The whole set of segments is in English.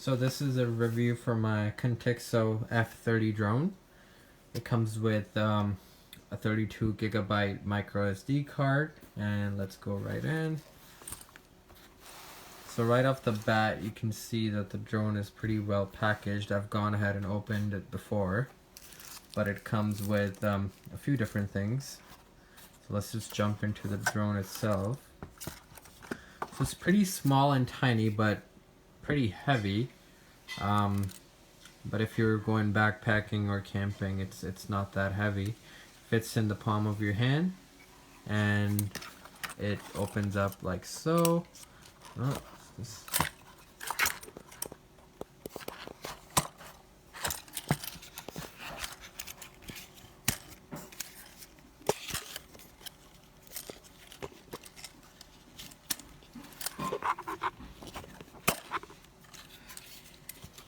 So this is a review for my Contixo F30 drone. It comes with a 32 gigabyte micro SD card, and let's go right in. So right off the bat you can see that the drone is pretty well packaged. I've gone ahead and opened it before, but it comes with a few different things. So let's just jump into the drone itself. So it's pretty small and tiny, but pretty heavy. But if you're going backpacking or camping, it's not that heavy. Fits in the palm of your hand, and it opens up like so. Oh,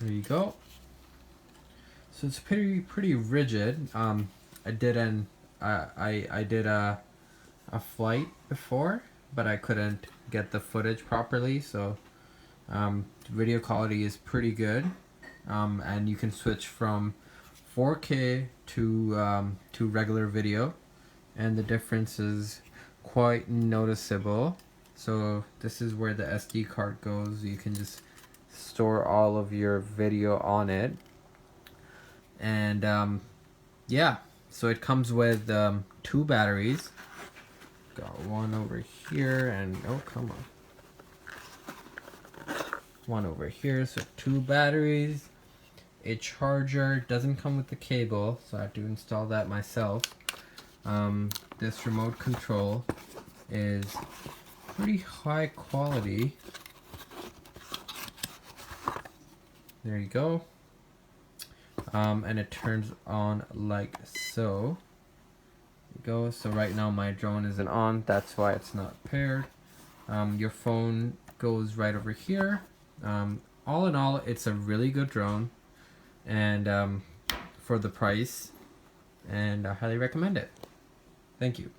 there you go. So it's pretty rigid. I did a flight before, but I couldn't get the footage properly. So video quality is pretty good, and you can switch from 4K to regular video, and the difference is quite noticeable. So this is where the SD card goes. You can just store all of your video on it, and yeah, so it comes with 2 batteries. Got one over here, and oh, come on, one over here. So 2 batteries, a charger. Doesn't come with the cable, so I have to install that myself. This remote control is pretty high quality. There you go. And it turns on like so. There you go. So right now my drone isn't on, that's why it's not paired. Your phone goes right over here. All in all, it's a really good drone, and for the price, and I highly recommend it. Thank you.